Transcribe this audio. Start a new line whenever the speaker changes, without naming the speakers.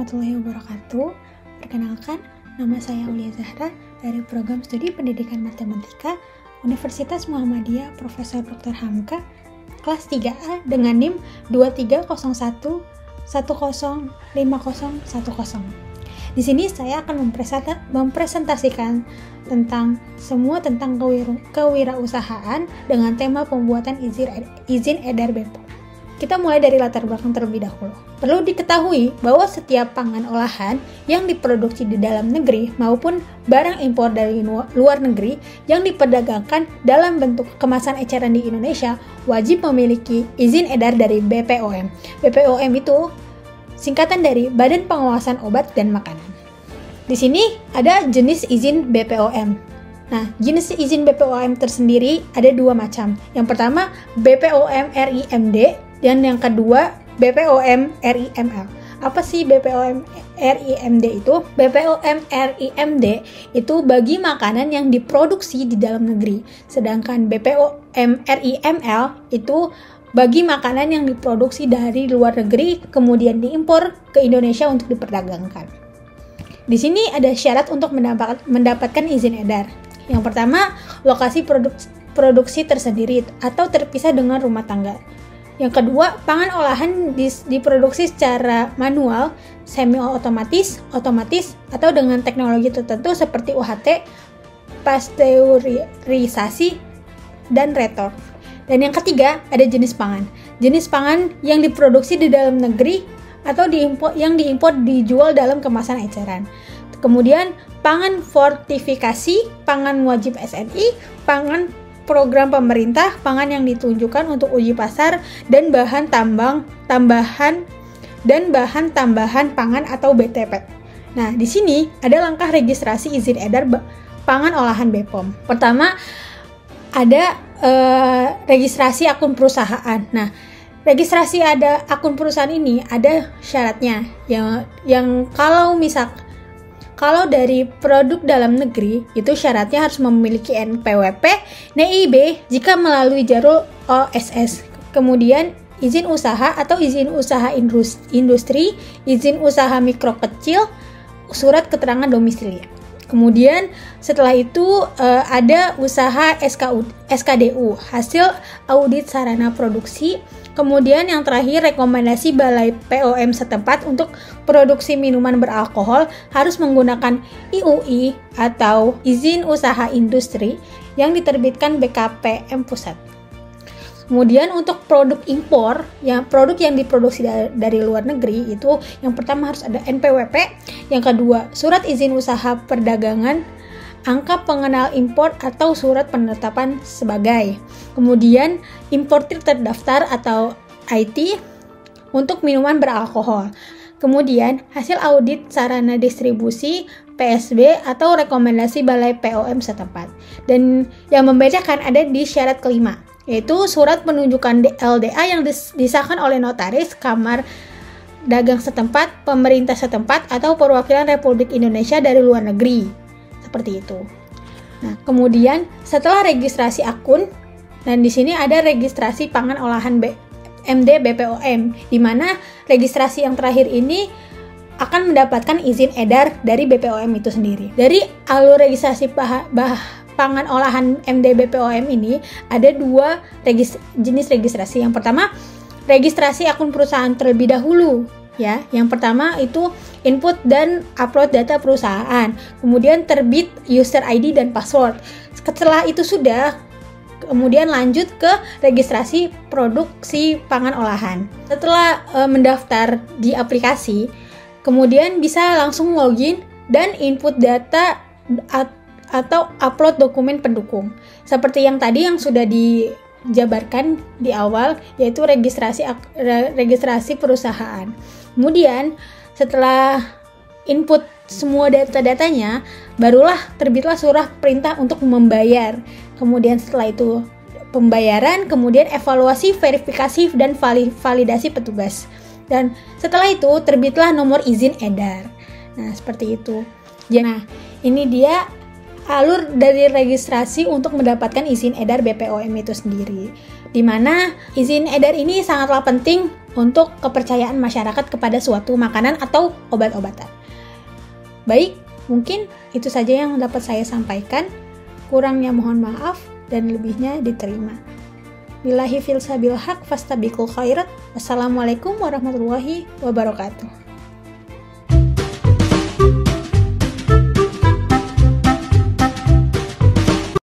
warahmatullahi wabarakatuh. Perkenalkan, nama saya Aulia Zahra dari Program Studi Pendidikan Matematika Universitas Muhammadiyah Profesor Dr. Hamka, kelas 3A dengan NIM 2301105010. Di sini saya akan mempresentasikan tentang kewirausahaan dengan tema pembuatan izin edar BPOM. Kita mulai dari latar belakang terlebih dahulu. Perlu diketahui bahwa setiap pangan olahan yang diproduksi di dalam negeri maupun barang impor dari luar negeri yang diperdagangkan dalam bentuk kemasan eceran di Indonesia wajib memiliki izin edar dari BPOM. BPOM itu singkatan dari Badan Pengawasan Obat dan Makanan. Di sini ada jenis izin BPOM. Nah, jenis izin BPOM tersendiri ada dua macam. Yang pertama, BPOM RIMD, dan yang kedua, BPOM RIML. Apa sih BPOM RIMD itu? BPOM RIMD itu bagi makanan yang diproduksi di dalam negeri. Sedangkan BPOM RIML itu bagi makanan yang diproduksi dari luar negeri, kemudian diimpor ke Indonesia untuk diperdagangkan. Di sini ada syarat untuk mendapatkan izin edar. Yang pertama, lokasi produksi tersendiri atau terpisah dengan rumah tangga. Yang kedua, pangan olahan diproduksi secara manual, semi-otomatis, otomatis, atau dengan teknologi tertentu seperti UHT, pasteurisasi, dan retor. Dan yang ketiga, ada jenis pangan. Jenis pangan yang diproduksi di dalam negeri atau yang diimpor dijual dalam kemasan eceran. Kemudian, pangan fortifikasi, pangan wajib SNI, pangan program pemerintah, pangan yang ditunjukkan untuk uji pasar, dan bahan tambahan pangan atau BTP. Nah, di sini ada langkah registrasi izin edar pangan olahan BPOM. Pertama, ada registrasi akun perusahaan. Nah, registrasi ada akun perusahaan ini ada syaratnya yang kalau dari produk dalam negeri, itu syaratnya harus memiliki NPWP, NIB jika melalui jalur OSS. Kemudian izin usaha atau izin usaha industri, izin usaha mikro kecil, surat keterangan domisili. Kemudian setelah itu ada usaha SKDU, hasil audit sarana produksi. Kemudian yang terakhir, rekomendasi Balai POM setempat untuk produksi minuman beralkohol harus menggunakan IUI atau izin usaha industri yang diterbitkan BKPM Pusat. Kemudian untuk produk impor, produk yang diproduksi dari luar negeri itu yang pertama harus ada NPWP, yang kedua surat izin usaha perdagangan, angka pengenal impor atau surat penetapan sebagai. Kemudian importir terdaftar atau IT untuk minuman beralkohol. Kemudian hasil audit sarana distribusi PSB atau rekomendasi Balai POM setempat. Dan yang membedakan ada di syarat kelima, yaitu surat penunjukan LDA yang disahkan oleh notaris, kamar dagang setempat, pemerintah setempat, atau perwakilan Republik Indonesia dari luar negeri. Seperti itu. Nah, kemudian setelah registrasi akun, dan di sini ada registrasi pangan olahan MD BPOM, di mana registrasi yang terakhir ini akan mendapatkan izin edar dari BPOM itu sendiri. Dari alur registrasi pangan olahan MD BPOM ini ada dua jenis registrasi. Yang pertama, registrasi akun perusahaan terlebih dahulu. Ya, yang pertama itu input dan upload data perusahaan, kemudian terbit user ID dan password. Setelah itu sudah, kemudian lanjut ke registrasi produksi pangan olahan. Setelah mendaftar di aplikasi, kemudian bisa langsung login dan input data atau upload dokumen pendukung. Seperti yang tadi yang sudah dijabarkan di awal, yaitu registrasi perusahaan. Kemudian setelah input semua data-datanya, barulah terbitlah surat perintah untuk membayar. Kemudian setelah itu pembayaran, kemudian evaluasi, verifikasi, dan validasi petugas. Dan setelah itu terbitlah nomor izin edar. Nah, seperti itu. Nah, ini dia alur dari registrasi untuk mendapatkan izin edar BPOM itu sendiri. Di mana izin edar ini sangatlah penting untuk kepercayaan masyarakat kepada suatu makanan atau obat-obatan. Baik, mungkin itu saja yang dapat saya sampaikan. Kurangnya mohon maaf dan lebihnya diterima. Billahi fil sabil haq fastabiqul khairat. Wassalamualaikum warahmatullahi wabarakatuh.